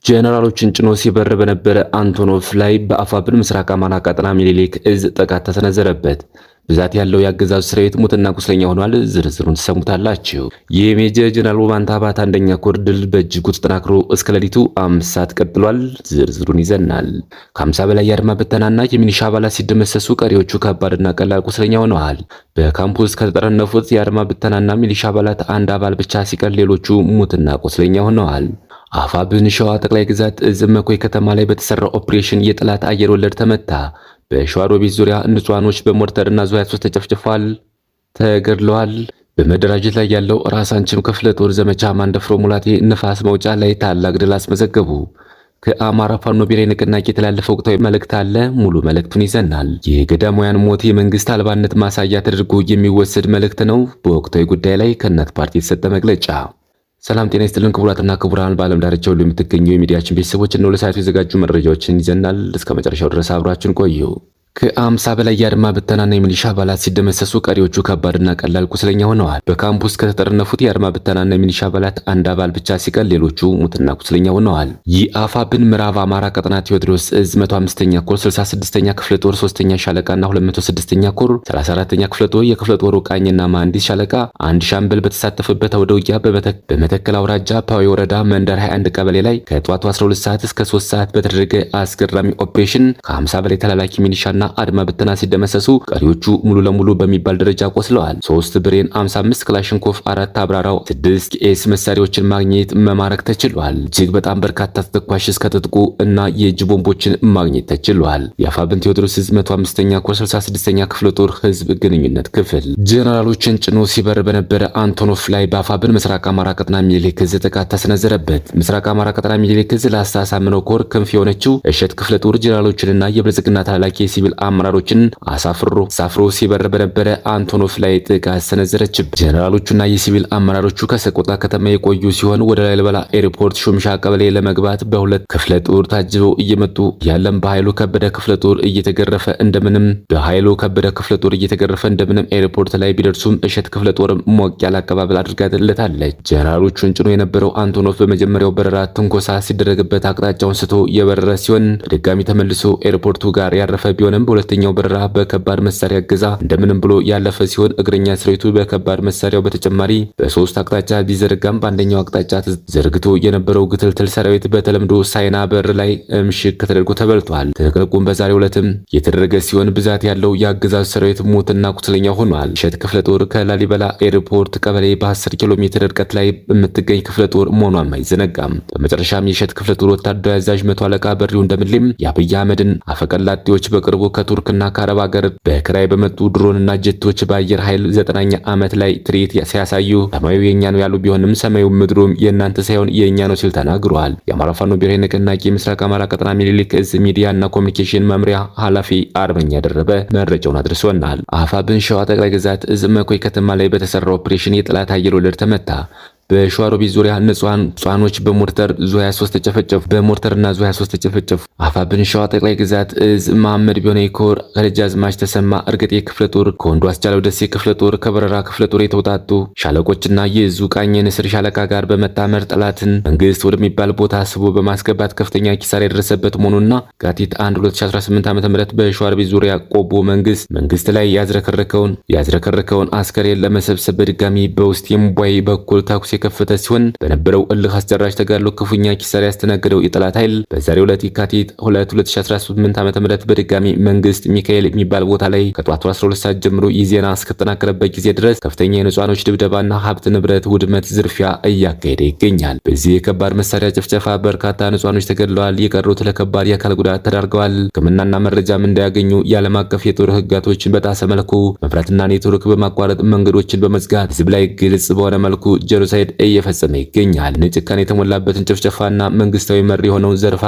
ጄኔራሎችን ጭኖ ሲበር በነበረ አንቶኖቭ ላይ በአፋብን ምስራቅ አማራ ቀጠና ሚኒሊክ እዝ ጥቃት ተሰነዘረበት። ብዛት ያለው የአገዛዙ ሰራዊት ሙትና ቁስለኛ ሆኗል። ዝርዝሩን ትሰሙታላችሁ። የሜጀር ጀነራል ውባንታ አባት አንደኛ ኮር ድል በእጅጉ ተጠናክሮ እስከ ሌሊቱ 5 ሰዓት ቀጥሏል። ዝርዝሩን ይዘናል። ከ50 በላይ የአድማ ብተናና የሚኒሻ አባላት ሲደመሰሱ ቀሪዎቹ ከባድና ቀላል ቁስለኛ ሆነዋል። በካምፕ ውስጥ ከተጠረነፉት የአድማ ብተናና ሚሊሻ አባላት አንድ አባል ብቻ ሲቀር ሌሎቹ ሙትና ቁስለኛ ሆነዋል። አፋብን ሸዋ ጠቅላይ ግዛት እዝ መኮይ ከተማ ላይ በተሰራ ኦፕሬሽን የጠላት አየር ወለድ ተመታ። በሸዋሮቢት ዙሪያ ንጹሃኖች በሞርተርና ዙ 23 ተጨፍጭፈዋል፣ ተገድለዋል። በመደራጀት ላይ ያለው ራስ አንችም ክፍለ ጦር ዘመቻ ማንደፍሮ ሙላቴ ንፋስ መውጫ ላይ ታላቅ ድል አስመዘገቡ። ከአማራ ፋኖ ብሔራዊ ንቅናቄ የተላለፈ ወቅታዊ መልእክት አለ። ሙሉ መልእክቱን ይዘናል። የገዳማውያን ሞት የመንግስት አልባነት ማሳያ ተደርጎ የሚወሰድ መልእክት ነው። በወቅታዊ ጉዳይ ላይ ከእናት ፓርቲ የተሰጠ መግለጫ። ሰላም ጤና ይስጥልን ክቡራትና ክቡራን፣ በዓለም ዳርቻ ሁሉ የምትገኙ የሚዲያችን ቤተሰቦች ነው። ለሰዓቱ የዘጋጁ መረጃዎችን ይዘናል። እስከ መጨረሻው ድረስ አብራችሁን ቆዩ። ከ50 በላይ የአድማ ብተናና የሚሊሻ አባላት ሲደመሰሱ ቀሪዎቹ ከባድና ቀላል ቁስለኛ ሆነዋል። በካምፕ ውስጥ ከተጠረነፉት የአድማ ብተናና የሚሊሻ አባላት አንድ አባል ብቻ ሲቀር ሌሎቹ ሙትና ቁስለኛ ሆነዋል። የአፋብን ምዕራብ አማራ ቀጠና ቴዎድሮስ እዝ 105ኛ ኮር 66ኛ ክፍለ ጦር 3ኛ ሻለቃና 206ኛ ኮር 34ኛ ክፍለ ጦር የክፍለ ጦሩ ቃኝና መሐንዲስ ሻለቃ አንድ ሻምበል በተሳተፈበት አውደ ውጊያ በመተከል አውራጃ ፓዊ ወረዳ መንደር 21 ቀበሌ ላይ ከጠዋቱ 12 ሰዓት እስከ 3 ሰዓት በተደረገ አስገራሚ ኦፕሬሽን ከ50 በላይ ተላላኪ ሚሊሻ አድማ ብተና ሲደመሰሱ ቀሪዎቹ ሙሉ ለሙሉ በሚባል ደረጃ ቆስለዋል። 3 ብሬን፣ 55 ክላሽንኮቭ፣ 4 አብራራው፣ 6 ኤስ መሳሪያዎችን ማግኘት መማረክ ተችሏል። እጅግ በጣም በርካታ ተተኳሽ እስከ ትጥቁ እና የእጅ ቦምቦችን ማግኘት ተችሏል። የአፋብን ቴዎድሮስ ህዝብ 105ኛ ኮር 66ኛ ክፍለ ጦር ህዝብ ግንኙነት ክፍል ጄኔራሎችን ጭኖ ሲበር በነበረ አንቶኖቭ ላይ በአፋብን ምስራቅ አማራ ቀጠና ሚኒሊክ እዝ ጥቃት ተሰነዘረበት። ምስራቅ አማራ ቀጠና ሚኒሊክ እዝ ላስታ አሳምነው ኮር ክንፍ የሆነችው እሸት ክፍለ ጦር ጄኔራሎችንና የብልጽግና ተላላኪ ሲቪል አመራሮችን አሳፍሮ ሲበር በነበረ አንቶኖቭ ላይ ጥቃት ሰነዘረችበት። ጄኔራሎቹና የሲቪል አመራሮቹ ከሰቆጣ ከተማ የቆዩ ሲሆን ወደ ላሊበላ ኤርፖርት ሹምሻ ቀበሌ ለመግባት በሁለት ክፍለ ጦር ታጅበው እየመጡ ያለም በኃይሉ ከበደ ክፍለ ጦር እየተገረፈ እንደምንም ኤርፖርት ላይ ቢደርሱም እሸት ክፍለ ጦር ሞቅ ያለ አቀባበል አድርጋለታለች። ጄኔራሎቹን ጭኖ የነበረው አንቶኖቭ በመጀመሪያው በረራ ትንኮሳ ሲደረግበት አቅጣጫውን ስቶ የበረረ ሲሆን በድጋሚ ተመልሶ ኤርፖርቱ ጋር ያረፈ ቢሆንም በሁለተኛው በረራ በከባድ መሳሪያ ገዛ እንደምንም ብሎ ያለፈ ሲሆን እግረኛ ሰራዊቱ በከባድ መሳሪያው በተጨማሪ በሶስት አቅጣጫ ቢዘረጋም በአንደኛው አቅጣጫ ዘርግቶ የነበረው ግትልትል ሰራዊት በተለምዶ ሳይና በር ላይ ምሽግ ተደርጎ ተበልቷል። ትንቅንቁም በዛሬው ዕለትም የተደረገ ሲሆን ብዛት ያለው የአገዛዙ ሰራዊት ሞትና ቁስለኛ ሆኗል። እሸት ክፍለ ጦር ከላሊበላ ኤርፖርት ቀበሌ በ10 ኪሎ ሜትር ርቀት ላይ የምትገኝ ክፍለ ጦር መሆኗም አይዘነጋም። በመጨረሻም የእሸት ክፍለ ጦር ወታደራዊ አዛዥ መቶ አለቃ በሪው እንደምልም የአብይ አህመድን አፈቀላጤዎች በቅርቡ ከቱርክና ከአረብ ሀገር በክራይ በመጡ ድሮንና ጀቶች በአየር ኃይል 9ኛ ዓመት ላይ ትርኢት ሲያሳዩ ሰማዩ የኛ ነው ያሉ ቢሆንም ሰማዩ ምድሩም የእናንተ ሳይሆን የኛ ነው ሲል ተናግረዋል። የአማራ ፋኖ ብሔራዊ ንቅናቄ ምስራቅ አማራ ቀጠና ሚኒሊክ እዝ ሚዲያና ኮሚኒኬሽን መምሪያ ኃላፊ አርበኛ ደረበ መረጃውን አድርሶናል። አፋብን ሸዋ ጠቅላይ ግዛት እዝ መኮይ ከተማ ላይ በተሰራ ኦፕሬሽን የጠላት አየር ወለድ ተመታ። በሸዋሮቢት ዙሪያ ንጹሃኖች በሞርተር ዙ 23 ተጨፈጨፉ። አፋብን ሸዋ ጠቅላይ ግዛት እዝ መሐመድ ቢሆነ ኮር ከደጃዝማች ተሰማ እርግጤ ክፍለ ጦር ከወንዱ አስቻለው ደሴ ክፍለ ጦር ከበረራ ክፍለ ጦር የተውጣጡ ሻለቆችና የዙ ቃኝ ንስር ሻለቃ ጋር በመጣመር ጠላትን መንግስት ወደሚባል ቦታ ስቦ በማስገባት ከፍተኛ ኪሳራ የደረሰበት መሆኑና የካቲት 1 2018 ዓ.ም በሸዋሮቢት ዙሪያ ቆቦ መንግስት ላይ ያዝረከረከውን አስከሬን ለመሰብሰብ በድጋሚ በውስጥ የሙባይ በኩል ተኩስ የከፈተ ሲሆን በነበረው እልህ አስጨራሽ ተጋድሎ ክፉኛ ኪሳራ ያስተናገደው የጠላት ኃይል በዛሬው ዕለት የካቲት 2 2018 ዓ.ም በድጋሚ መንግስት ሚካኤል የሚባል ቦታ ላይ ከጧቱ 12 ሰዓት ጀምሮ የዜና እስከተጠናከረበት ጊዜ ድረስ ከፍተኛ የንጹሃኖች ድብደባና ሀብት ንብረት ውድመት ዝርፊያ እያካሄደ ይገኛል። በዚህ የከባድ መሳሪያ ጭፍጨፋ በርካታ ንጹሃኖች ተገድለዋል። የቀሩት ለከባድ የአካል ጉዳት ተዳርገዋል። ሕክምናና መረጃም እንዳያገኙ የዓለም አቀፍ የጦር ህጋቶችን በጣሰ መልኩ መብራትና ኔትወርክ በማቋረጥ መንገዶችን በመዝጋት ህዝብ ላይ ግልጽ በሆነ መልኩ ጄኖሳይድ እየፈጸመ ይገኛል። ጭካኔ የተሞላበትን ጭፍጨፋና መንግስታዊ መሪ የሆነው ዘረፋ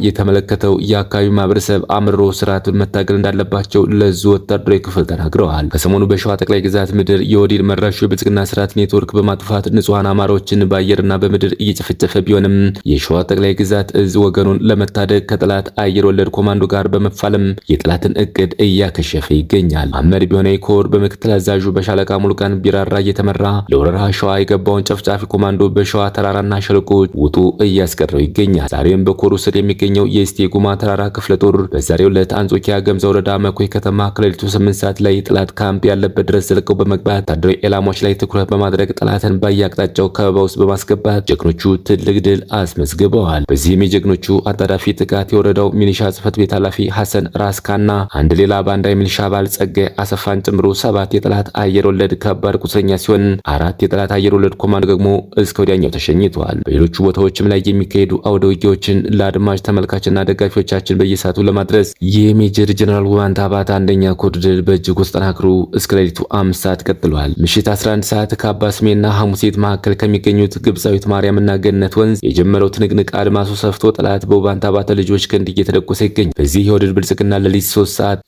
የተመለከተው የአካባቢው ማህበረሰብ አምርሮ ስርዓቱን መታገል እንዳለባቸው ለዙ ወታደራዊ ክፍል ተናግረዋል። ከሰሞኑ በሸዋ ጠቅላይ ግዛት ምድር የወዲድ መራሹ የብልጽግና ስርዓት ኔትወርክ በማጥፋት ንጹሃን አማራዎችን በአየርና በምድር እየጨፈጨፈ ቢሆንም የሸዋ ጠቅላይ ግዛት እዝ ወገኑን ለመታደግ ከጠላት አየር ወለድ ኮማንዶ ጋር በመፋለም የጠላትን እቅድ እያከሸፈ ይገኛል። መሐመድ ቢሆነ ኮር በምክትል አዛዡ በሻለቃ ሙሉቀን ቢራራ እየተመራ ለወረራ ሸዋ የገባው የገባውን ጨፍጫፊ ኮማንዶ በሸዋ ተራራና ሸለቆዎች ውጡ እያስቀረው ይገኛል። ዛሬም በኮሩ ስር የሚገኘው የእስቴ ጉማ ተራራ ክፍለ ጦር በዛሬው ዕለት አንጾኪያ ገምዛ ወረዳ መኮይ ከተማ ከሌሊቱ 8 ሰዓት ላይ ጠላት ካምፕ ያለበት ድረስ ዘልቀው በመግባት ወታደራዊ ኢላማዎች ላይ ትኩረት በማድረግ ጠላትን በየአቅጣጫው ከበባ ውስጥ በማስገባት ጀግኖቹ ትልቅ ድል አስመዝግበዋል። በዚህም የጀግኖቹ አጣዳፊ ጥቃት የወረዳው ሚሊሻ ጽሕፈት ቤት ኃላፊ ሐሰን ራስካና አንድ ሌላ ባንዳ የሚሊሻ አባል ጸጋይ አሰፋን ጨምሮ 7 የጠላት አየር ወለድ ከባድ ቁስለኛ ሲሆን 4 የጠላት አየር ወለድ ኮማንዶ ደግሞ እስከ ወዲያኛው ተሸኝተዋል። በሌሎቹ ቦታዎችም ላይ የሚካሄዱ አውደ ውጊያዎችን ለአድማጭ ተመልካችና ደጋፊዎቻችን በየሰዓቱ ለማድረስ የሜጀር ጀነራል ውባንታ ባተ አንደኛ ኮር ድል በእጅጉ ተጠናክሮ እስከ ሌሊቱ 5 ሰዓት ቀጥሏል። ምሽት 11 ሰዓት ከአባስሜና ሐሙሴት መካከል ከሚገኙት ግብፃዊት ማርያምና ገነት ወንዝ የጀመረው ትንቅንቅ አድማሱ ሰፍቶ ጠላት በውባንታ ባተ ልጆች ክንድ እየተደቆሰ ይገኛል። በዚህ የወድድ ብልጽግና ሌሊት 3 ሰዓት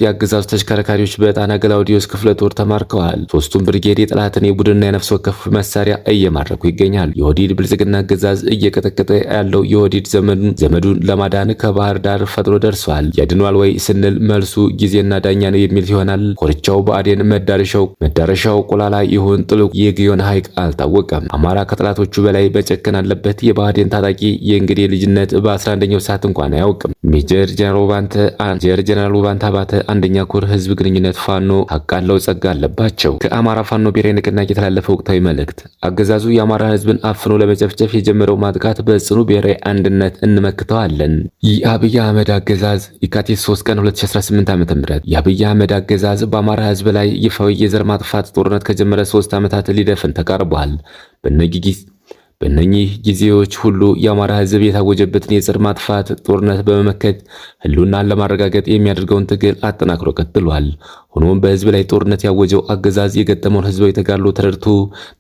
የአገዛዙ ተሽከርካሪዎች በጣና ገላውዲዮስ ክፍለ ጦር ተማርከዋል። ሶስቱም ብርጌድ የጠላትን የቡድንና የነፍስ ወከፍ መሳሪያ እየማረኩ ይገኛል። የወዲድ ብልጽግና አገዛዝ እየቀጠቀጠ ያለው የወዲድ ዘመዱን ለማዳን ከባህር ዳር ፈጥኖ ደርሷል። ያድኗል ወይ ስንል መልሱ ጊዜና ዳኛ ነው የሚል ይሆናል። ኮርቻው ብአዴን መዳረሻው ቆላላ ይሁን ጥልቁ የግዮን ሐይቅ አልታወቀም። አማራ ከጠላቶቹ በላይ በጨከን አለበት። የብአዴን ታጣቂ የእንግዲህ ልጅነት በ11ኛው ሰዓት እንኳን አያውቅም። ሜጀር ጀነራል ውባንታ ባተ አንደኛ ኮር ህዝብ ግንኙነት ፋኖ አቃለው ጸጋ አለባቸው። ከአማራ ፋኖ ብሔራዊ ንቅናቄ የተላለፈ ወቅታዊ መልእክት። አገዛዙ የአማራ ህዝብን አፍኖ ለመጨፍጨፍ የጀመረው ማጥቃት በጽኑ ብሔራዊ አንድነት እንመክተዋለን። የአብይ አህመድ አገዛዝ የካቲት 3 ቀን 2018 ዓ.ም የአብይ አህመድ አገዛዝ በአማራ ህዝብ ላይ ይፋዊ የዘር ማጥፋት ጦርነት ከጀመረ 3 ዓመታት ሊደፍን ተቃርቧል። በእነኚህ ጊዜዎች ሁሉ የአማራ ህዝብ የታወጀበትን የዘር ማጥፋት ጦርነት በመመከት ህልውናን ለማረጋገጥ የሚያደርገውን ትግል አጠናክሮ ቀጥሏል። ሆኖም በህዝብ ላይ ጦርነት ያወጀው አገዛዝ የገጠመውን ህዝባዊ ተጋድሎ ተረድቶ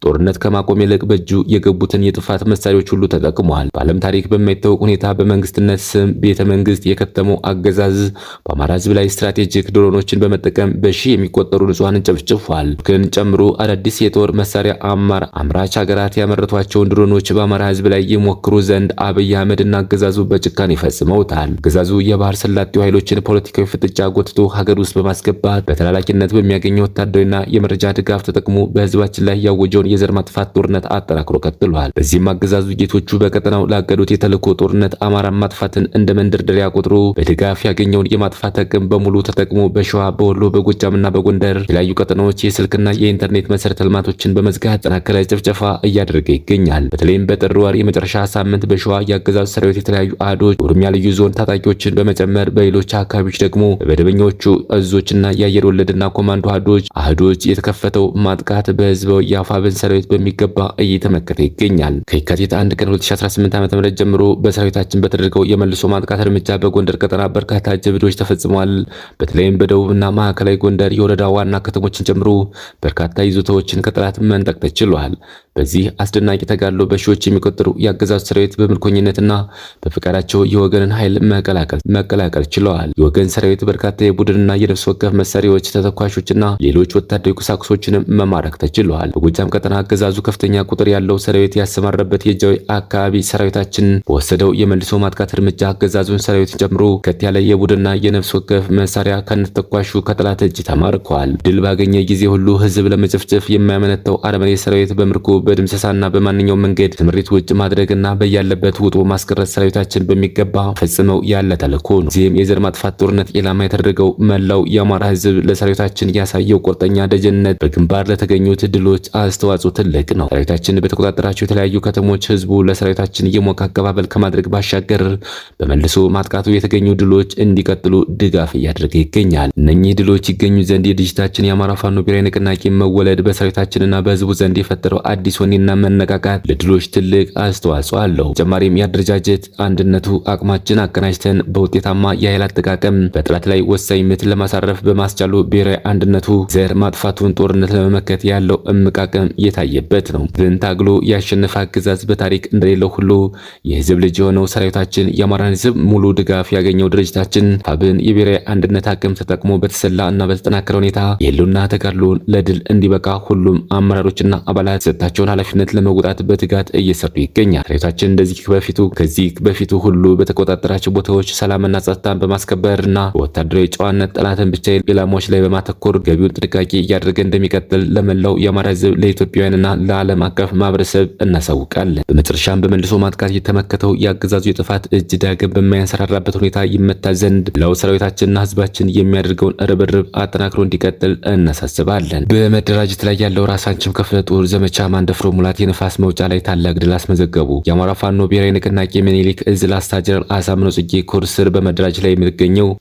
ጦርነት ከማቆም ይልቅ በእጁ የገቡትን የጥፋት መሳሪያዎች ሁሉ ተጠቅሟል። በዓለም ታሪክ በማይታወቅ ሁኔታ በመንግስትነት ስም ቤተ መንግስት የከተመው አገዛዝ በአማራ ህዝብ ላይ ስትራቴጂክ ድሮኖችን በመጠቀም በሺህ የሚቆጠሩ ንጹሃንን ጨፍጭፏል። ግን ጨምሮ አዳዲስ የጦር መሳሪያ አምራች ሀገራት ያመረቷቸውን ድሮኖች በአማራ ህዝብ ላይ ይሞክሩ ዘንድ አብይ አህመድና አገዛዙ በጭካኔ ፈጽመውታል። አገዛዙ የባህር ሰላጤው ኃይሎችን ፖለቲካዊ ፍጥጫ ጎትቶ ሀገር ውስጥ በማስገባት በተላላኪነት በሚያገኘው ወታደራዊና የመረጃ ድጋፍ ተጠቅሞ በህዝባችን ላይ ያወጀውን የዘር ማጥፋት ጦርነት አጠናክሮ ቀጥሏል። በዚህም አገዛዙ ጌቶቹ በቀጠናው ላገዱት የተልዕኮ ጦርነት አማራን ማጥፋትን እንደ መንደርደሪያ ቆጥሮ በድጋፍ ያገኘውን የማጥፋት አቅም በሙሉ ተጠቅሞ በሸዋ፣ በወሎ፣ በጎጃምና በጎንደር የተለያዩ ቀጠናዎች የስልክና የኢንተርኔት መሰረተ ልማቶችን በመዝጋት ያጠናከረ ጭፍጨፋ እያደረገ ይገኛል። በተለይም በጥር ወር የመጨረሻ ሳምንት በሸዋ የአገዛዙ ሰራዊት የተለያዩ አህዶች የኦሮሚያ ልዩ ዞን ታጣቂዎችን በመጨመር በሌሎች አካባቢዎች ደግሞ በመደበኛዎቹ እዞችና የአየር ወለድና ኮማንዶ አህዶች የተከፈተው ማጥቃት በህዝባዊ የአፋብን ሰራዊት በሚገባ እየተመከተ ይገኛል። ከየካቲት 1 ቀን 2018 ዓ.ም ጀምሮ በሰራዊታችን በተደረገው የመልሶ ማጥቃት እርምጃ በጎንደር ቀጠና በርካታ ጀብዶች ተፈጽመዋል። በተለይም በደቡብና ማዕከላዊ ጎንደር የወረዳ ዋና ከተሞችን ጨምሮ በርካታ ይዞታዎችን ከጠላት መንጠቅ ተችሏል። በዚህ አስደናቂ ተጋድሎ በሺዎች የሚቆጠሩ የአገዛዙ ሰራዊት በምርኮኝነትና በፈቃዳቸው የወገንን ኃይል መቀላቀል ችለዋል። የወገን ሰራዊት በርካታ የቡድንና የነፍስ ወከፍ መሳሪያዎች፣ ተተኳሾችና ሌሎች ወታደራዊ ቁሳቁሶችን መማረክ ተችሏል። በጎጃም ቀጠና አገዛዙ ከፍተኛ ቁጥር ያለው ሰራዊት ያሰማራበት የጃዊ አካባቢ ሰራዊታችን በወሰደው የመልሶ ማጥቃት እርምጃ አገዛዙን ሰራዊትን ጨምሮ ከት ያለ የቡድንና የነፍስ ወከፍ መሳሪያ ከነተኳሹ ከጠላት እጅ ተማርከዋል። ድል ባገኘ ጊዜ ሁሉ ህዝብ ለመጨፍጨፍ የማያመነታው አረመኔ ሰራዊት በምርኮ በድምሰሳና በማንኛውም መንገድ ትምሪት ውጭ ማድረግና በያለበት ውጦ ማስቀረት ሰራዊታችን በሚገባ ፈጽመው ያለ ተልዕኮ ነው። እዚህም የዘር ማጥፋት ጦርነት ኢላማ የተደረገው መላው የአማራ ህዝብ ለሰራዊታችን ያሳየው ቁርጠኛ ደጀንነት በግንባር ለተገኙት ድሎች አስተዋጽኦ ትልቅ ነው። ሰራዊታችን በተቆጣጠራቸው የተለያዩ ከተሞች ህዝቡ ለሰራዊታችን የሞቀ አቀባበል ከማድረግ ባሻገር በመልሶ ማጥቃቱ የተገኙ ድሎች እንዲቀጥሉ ድጋፍ እያደረገ ይገኛል። እነኚህ ድሎች ይገኙ ዘንድ የድርጅታችን የአማራ ፋኖ ብሔራዊ ንቅናቄ መወለድ በሰራዊታችንና በህዝቡ ዘንድ የፈጠረው አዲስ ወኔና መነቃቃት ለድሎች ትልቅ አስተዋጽኦ አለው። ተጨማሪም የአደረጃጀት አንድነቱ አቅማችን አቀናጅተን በውጤታማ የኃይል አጠቃቀም በጠላት ላይ ወሳኝ ምት ለማሳረፍ በማስቻሉ ብሔራዊ አንድነቱ ዘር ማጥፋቱን ጦርነት ለመመከት ያለው እምቅ አቅም የታየበት ነው። ግን ታግሎ ያሸነፈ አገዛዝ በታሪክ እንደሌለው ሁሉ የህዝብ ልጅ የሆነው ሰራዊታችን የአማራን ህዝብ ሙሉ ድጋፍ ያገኘው ድርጅታችን ፋብን የብሔራዊ አንድነት አቅም ተጠቅሞ በተሰላ እና በተጠናከረ ሁኔታ የህልውና ተጋድሎን ለድል እንዲበቃ ሁሉም አመራሮችና አባላት ሰጣቸውን ኃላፊነት ለመወጣት በትጋት በትጋት እየሰሩ ይገኛል። ሰራዊታችን ከዚህ በፊቱ ሁሉ በተቆጣጠራቸው ቦታዎች ሰላምና ጸጥታን በማስከበርና ወታደራዊ ጨዋነት ጠላትን ብቻ ኢላማዎች ላይ በማተኮር ገቢውን ጥንቃቄ እያደረገ እንደሚቀጥል ለመላው የአማራ ሕዝብ ለኢትዮጵያውያንና ለዓለም አቀፍ ማህበረሰብ እናሳውቃለን። በመጨረሻም በመልሶ ማጥቃት የተመከተው የአገዛዙ የጥፋት እጅ ዳግም በማያንሰራራበት ሁኔታ ይመታ ዘንድ ለው ሰራዊታችንና ሕዝባችን የሚያደርገውን ርብርብ አጠናክሮ እንዲቀጥል እናሳስባለን። በመደራጀት ላይ ያለው ራሳችን ክፍለ ጦር ዘመቻ ማንደፍሮ ሙላት የንፋስ መውጫ ላይ ታላቅ ድል አስመዘገቡ። የአማራ ፋኖ ብሔራዊ ንቅናቄ ምኒልክ እዝ ላስታ ጀነራል አሳምነው ጽጌ ኮር ስር በመደራጀት ላይ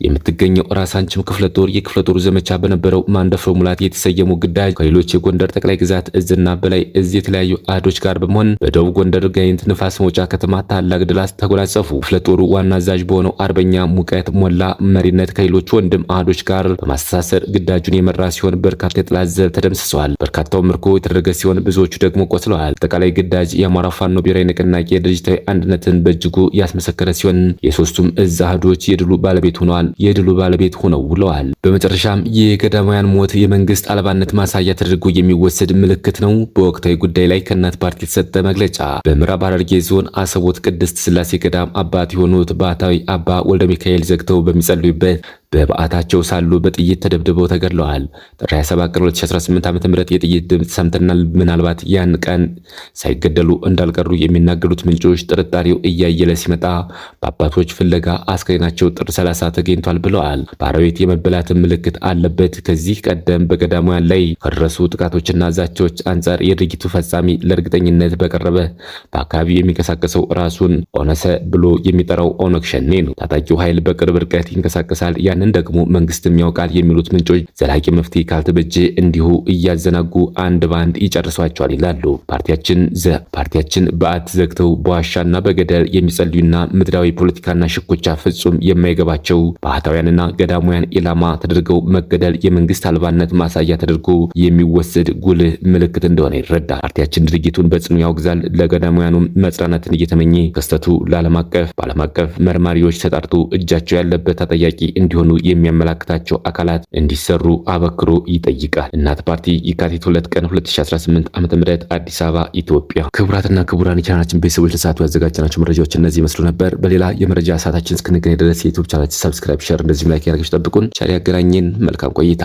የምትገኘው ራሳችን ክፍለ ጦር የክፍለ ጦሩ ዘመቻ በነበረው ማንደፍሮ ሙላት የተሰየሙ ግዳጅ ከሌሎች የጎንደር ጠቅላይ ግዛት እዝና በላይ እዝ የተለያዩ አህዶች ጋር በመሆን በደቡብ ጎንደር ጋይንት ንፋስ መውጫ ከተማ ታላቅ ድል ተጎናጸፉ። ክፍለ ጦሩ ዋና አዛዥ በሆነው አርበኛ ሙቀት ሞላ መሪነት ከሌሎች ወንድም አህዶች ጋር በማስተሳሰር ግዳጁን የመራ ሲሆን በርካታ የጠላት ዘብ ተደምስሰዋል። በርካታው ምርኮ የተደረገ ሲሆን ብዙዎቹ ደግሞ ቆስለዋል። አጠቃላይ ግዳጅ የአማራ ፋኖ ብሔራዊ ንቅናቄ ድርጅታዊ አንድነትን በእጅጉ ያስመሰከረ ሲሆን የሶስቱም እዝ አህዶች የድሉ ባለቤት ሆነው ውለዋል። በመጨረሻም የገዳማውያን ሞት የመንግስት አልባነት ማሳያ ተደርጎ የሚወሰድ ምልክት ነው። በወቅታዊ ጉዳይ ላይ ከእናት ፓርቲ የተሰጠ መግለጫ። በምዕራብ ሐረርጌ ዞን አሰቦት ቅድስት ስላሴ ገዳም አባት የሆኑት ባህታዊ አባ ወልደ ሚካኤል ዘግተው በሚጸልዩበት በበዓታቸው ሳሉ በጥይት ተደብድበው ተገድለዋል። ጥር 27 ቀን 2018 ዓ.ም የጥይት ድምፅ ሰምተናል። ምናልባት ያን ቀን ሳይገደሉ እንዳልቀሩ የሚናገሩት ምንጮች ጥርጣሬው እያየለ ሲመጣ በአባቶች ፍለጋ አስከሬናቸው ጥር 30 ተገኝቷል ብለዋል። ባለቤት የመበላትን ምልክት አለበት። ከዚህ ቀደም በገዳማውያን ላይ ከደረሱ ጥቃቶችና ዛቻዎች አንጻር የድርጊቱ ፈጻሚ ለእርግጠኝነት በቀረበ በአካባቢው የሚንቀሳቀሰው ራሱን ኦነሰ ብሎ የሚጠራው ኦነግ ሸኔ ነው። ታጣቂው ኃይል በቅርብ ርቀት ይንቀሳቀሳል። ያንን ደግሞ መንግስትም ያውቃል የሚሉት ምንጮች ዘላቂ መፍትሄ ካልተበጀ እንዲሁ እያዘናጉ አንድ ባንድ ይጨርሷቸዋል ይላሉ። ፓርቲያችን በዓት ዘግተው በዋሻና በገደል የሚጸልዩና ምድራዊ ፖለቲካና ሽኩቻ ፍጹም የማይገባቸው ባህታውያንና ገዳማውያን ኢላማ ተደርገው መገደል የመንግስት አልባነት ማሳያ ተደርጎ የሚወሰድ ጉልህ ምልክት እንደሆነ ይረዳል። ፓርቲያችን ድርጊቱን በጽኑ ያወግዛል። ለገዳማውያኑም መጽናናትን እየተመኘ ክስተቱ በዓለም አቀፍ መርማሪዎች ተጣርቶ እጃቸው ያለበት ተጠያቂ እንዲሆኑ የሚያመላክታቸው አካላት እንዲሰሩ አበክሮ ይጠይቃል። እናት ፓርቲ የካቲት 2 ቀን 2018 ዓ.ም አዲስ አበባ ኢትዮጵያ። ክቡራትና ክቡራን የቻናላችን ቤተሰቦች ለሰዓቱ ያዘጋጀናቸው መረጃዎች እነዚህ ይመስሉ ነበር። በሌላ የመረጃ ሰዓታችን እስክንገናኝ ድረስ የዩቲዩብ ቻናላችን ሰብስክራይብ፣ ሼር እንደዚሁም ላይክ ያደርጋችሁ ጠብቁን። ቸር ያገናኘን። መልካም ቆይታ